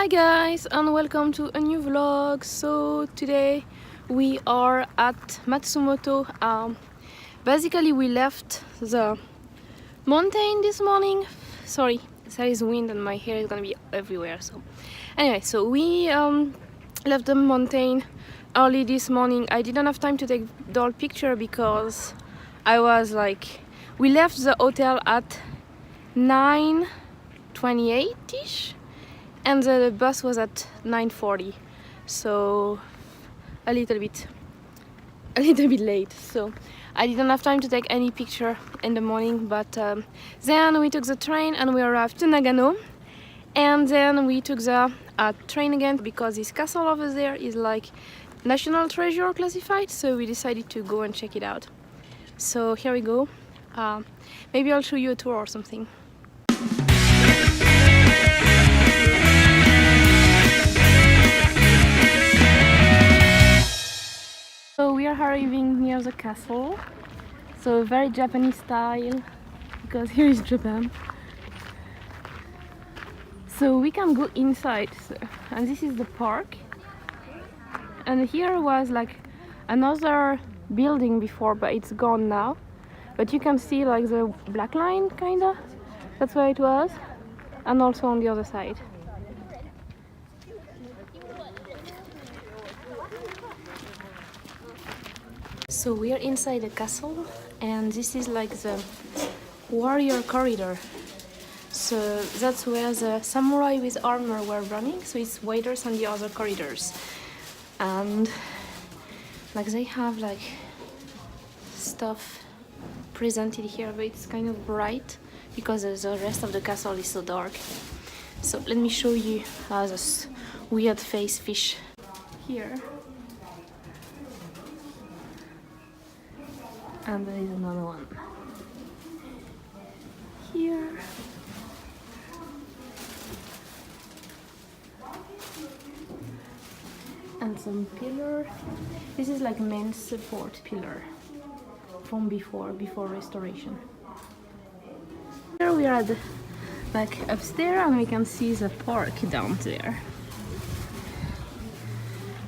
Hi guys, and welcome to a new vlog. So today we are at Matsumoto. Basically we left the mountain this morning. Sorry, there is wind and my hair is gonna be everywhere. So anyway, so we left the mountain early this morning. I didn't have time to take the whole picture because I was like, we left the hotel at 9:28ish. And the bus was at 9:40, so a little bit late. So I didn't have time to take any picture in the morning. But then we took the train and we arrived to Nagano. And then we took the train again because this castle over there is like national treasure classified. So we decided to go and check it out. So here we go. Maybe I'll show you a tour or something. So we are arriving near the castle, so very Japanese style, because here is Japan. So we can go inside, and this is the park. And here was like another building before, but it's gone now. But you can see like the black line, kinda. That's where it was, and also on the other side. So we are inside the castle, and this is like the warrior corridor. So that's where the samurai with armor were running, so it's wider than the other corridors. And like they have like stuff presented here, but it's kind of bright because the rest of the castle is so dark. So let me show you this weird face fish here. And there is another one here. And some pillar. This is like main support pillar from before restoration. Here we are at the, like upstairs, and we can see the park down there.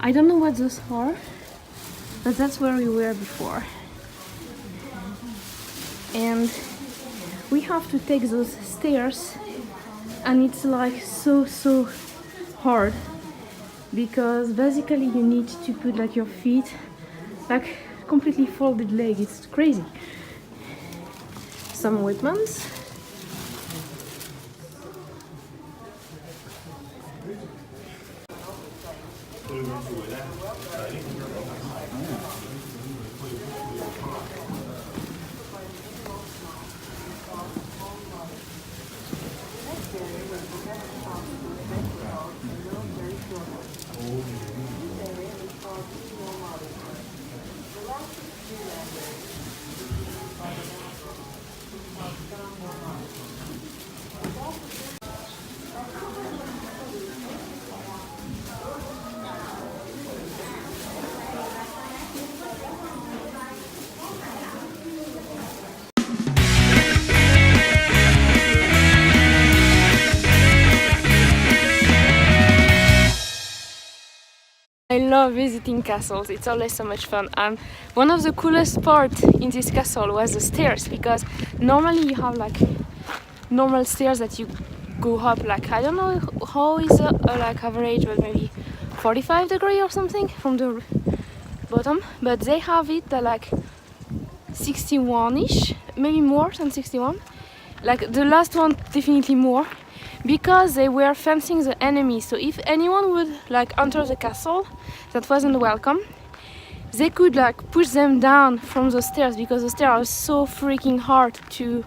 I don't know what those are, but that's where we were before. And we have to take those stairs, and it's like so hard because basically you need to put like your feet like completely folded leg. It's crazy. Some weapons. I love visiting castles, it's always so much fun. And one of the coolest parts in this castle was the stairs, because normally you have like normal stairs that you go up like, I don't know how is like average, but maybe 45 degrees or something from the bottom, but they have it like 61ish, maybe more than 61. Like the last one definitely more, because they were fencing the enemy. So if anyone would like enter the castle that wasn't welcome, they could like push them down from the stairs, because the stairs are so freaking hard to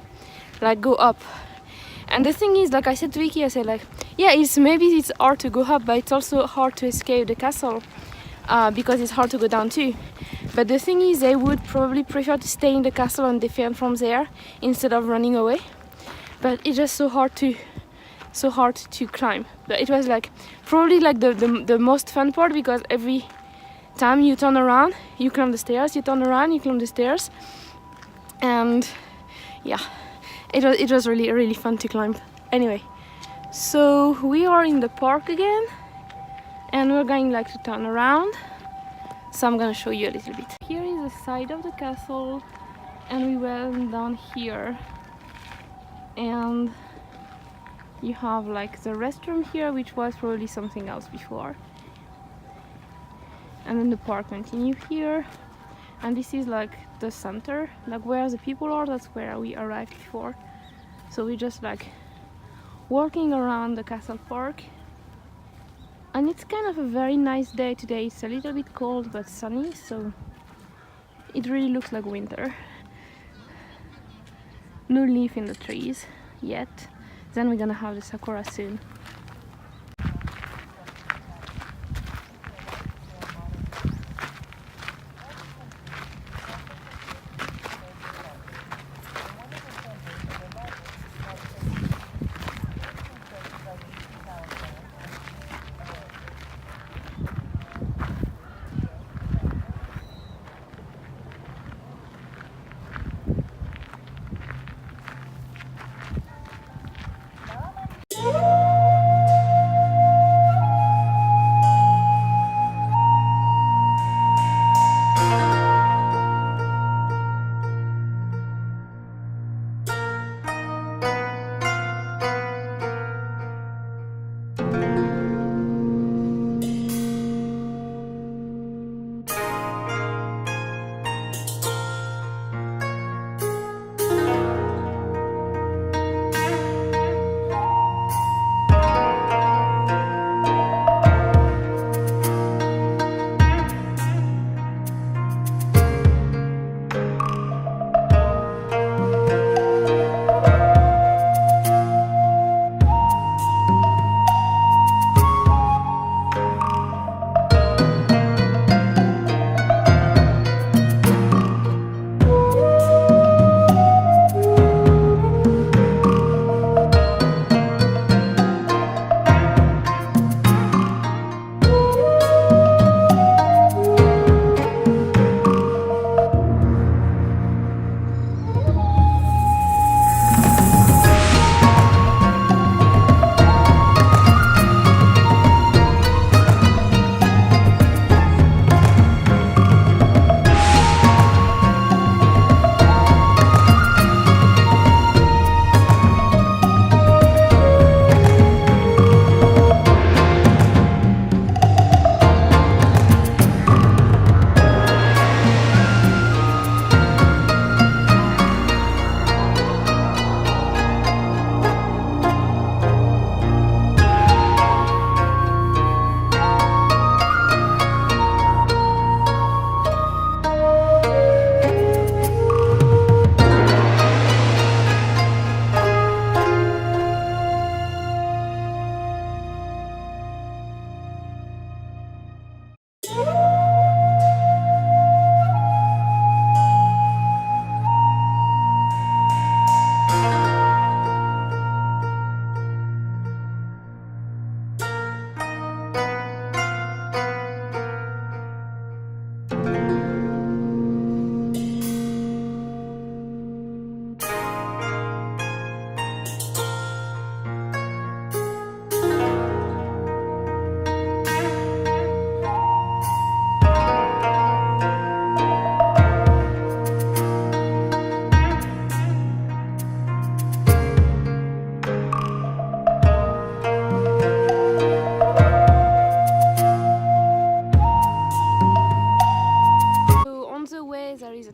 like go up. And the thing is, like I said to Vicky, I said like, yeah, maybe it's hard to go up, but it's also hard to escape the castle because it's hard to go down too. But the thing is, they would probably prefer to stay in the castle and defend from there instead of running away. But it's just so hard to climb. But it was like probably like the most fun part, because every time you turn around, you climb the stairs, you turn around, you climb the stairs, and yeah, it was really fun to climb. Anyway, So we are in the park again, and we're going like to turn around. So I'm gonna show you a little bit. Here is the side of the castle, and we went down here, and you have like the restroom here, which was probably something else before, and then the park continue here, and this is like the center, like where the people are. That's where we arrived before. So we just like walking around the castle park, and it's kind of a very nice day today. It's a little bit cold but sunny, so it really looks like winter. No leaf in the trees yet. Then we're gonna have the sakura soon.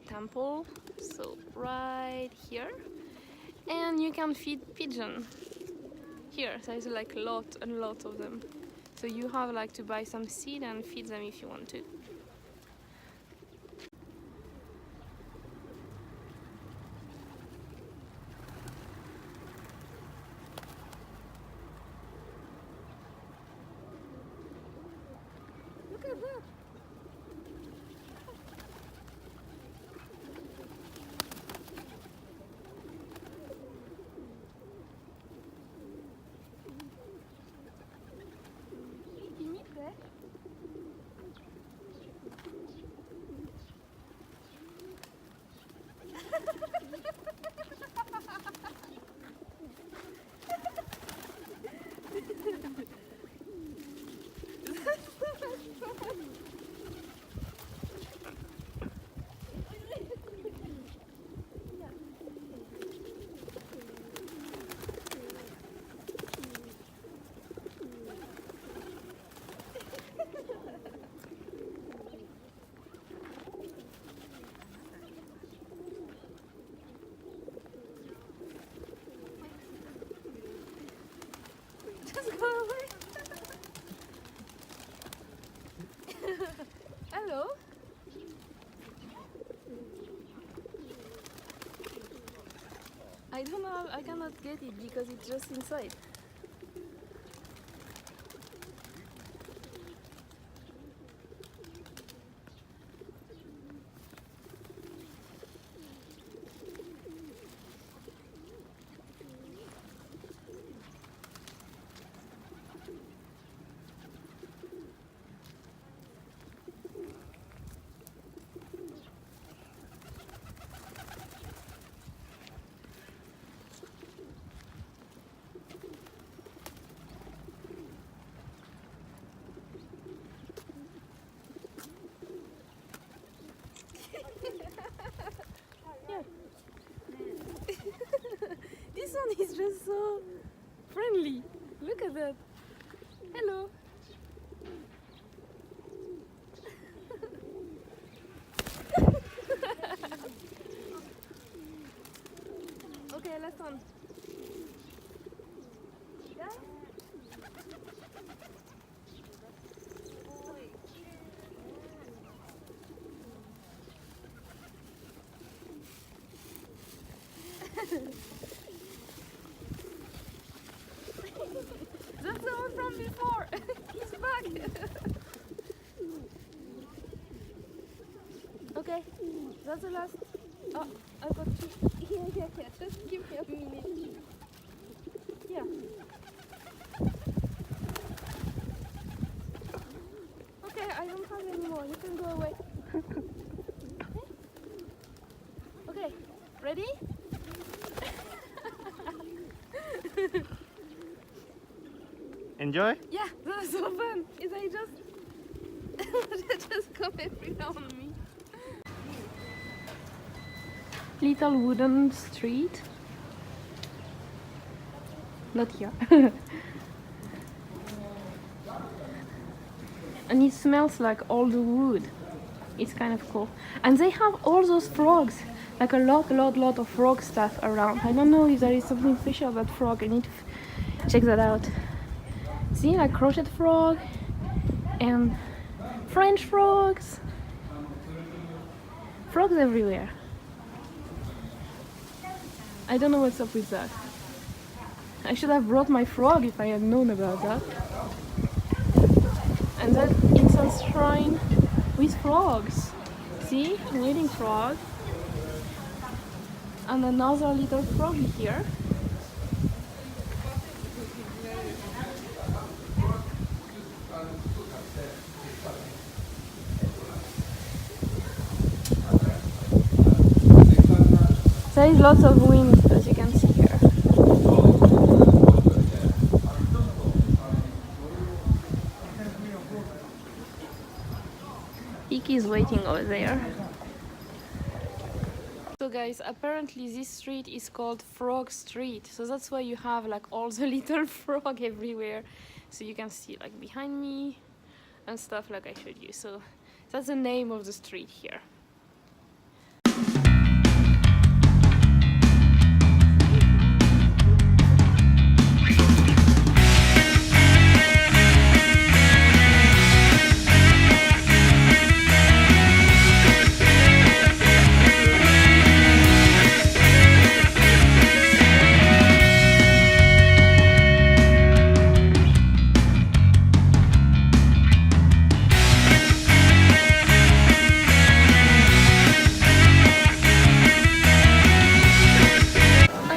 Temple, so right here, and you can feed pigeon here. There's like a lot of them, so you have like to buy some seed and feed them if you want to. Look at that. I don't know, I cannot get it because it's just inside. Yeah. This one is just so friendly. Look at that. Hello. Okay, last one. Yeah? That's the one from before. He's back. Okay, that's the last. Oh, I got two. Yeah. Just give me a minute. Yeah. Okay, I don't have any more. You can go away. Okay, ready? Enjoy? Yeah, that was so fun. Is I just they just come every now on me. Little wooden street. Not here. And it smells like all the wood. It's kind of cool. And they have all those frogs. Like a lot of frog stuff around. I don't know if there is something special about frog. I need to check that out. See, like crochet frog and French frogs. Frogs everywhere. I don't know what's up with that. I should have brought my frog if I had known about that. And that incense shrine with frogs. See, waiting frog. And another little frog here. There is lots of wind, as you can see here. Iki is waiting over there. So guys, apparently this street is called Frog Street. So that's why you have like all the little frog everywhere. So you can see like behind me and stuff like I showed you. So that's the name of the street here.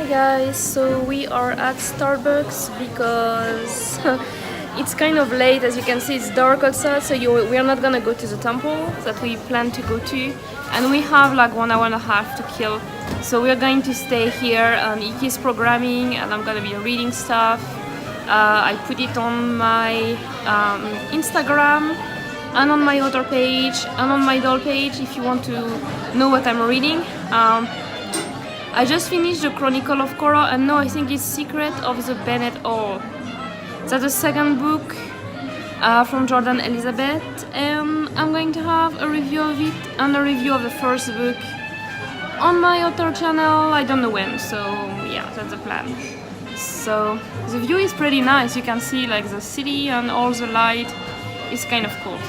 Guys, so we are at Starbucks because it's kind of late. As you can see, it's dark outside, so we are not gonna go to the temple that we plan to go to, and we have like 1 hour and a half to kill, so we are going to stay here. Iki's programming and I'm gonna be reading stuff. I put it on my Instagram and on my author page and on my doll page if you want to know what I'm reading. I just finished the Chronicle of Korra, and now I think it's Secret of the Bennett Hall. That's the second book from Jordan Elizabeth, and I'm going to have a review of it and a review of the first book on my author channel. I don't know when, so yeah, that's the plan. So the view is pretty nice. You can see like the city and all the light. It's kind of cool.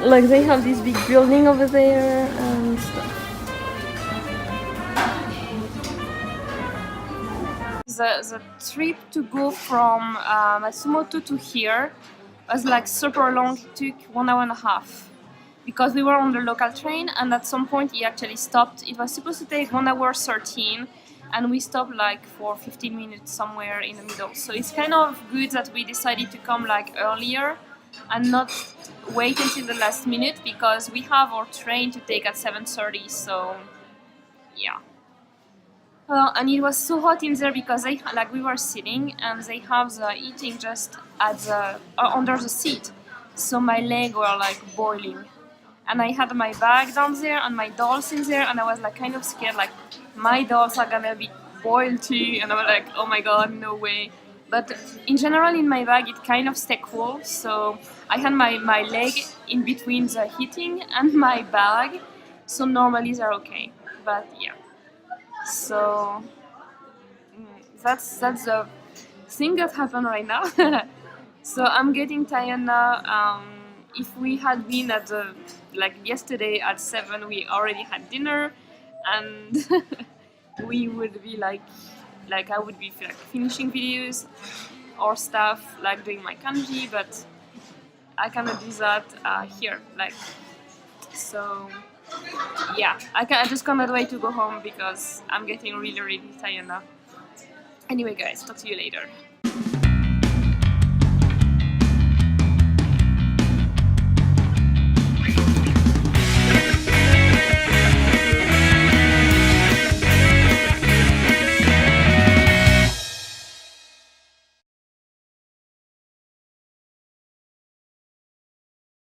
Like they have this big building over there and stuff. the trip to go from Matsumoto to here was like super long. It took 1 hour and a half because we were on the local train, and at some point he actually stopped. It was supposed to take 1 hour 13, and we stopped like for 15 minutes somewhere in the middle. So it's kind of good that we decided to come like earlier and not wait until the last minute, because we have our train to take at 7:30. So yeah. And it was so hot in there because we were sitting and they have the heating just at the under the seat, so my legs were like boiling, and I had my bag down there and my dolls in there, and I was like kind of scared, like my dolls are gonna be boiled too, and I was like, oh my god, no way. But in general in my bag it kind of stayed cool, so I had my leg in between the heating and my bag, so normally they're okay. But yeah. So that's the thing that happened right now. So I'm getting tired now. If we had been at the yesterday at 7, we already had dinner, and we would be like I would be like finishing videos or stuff, like doing my kanji, but I cannot do that here. So. Yeah, I just cannot wait to go home because I'm getting really, really tired now. Anyway, guys, talk to you later.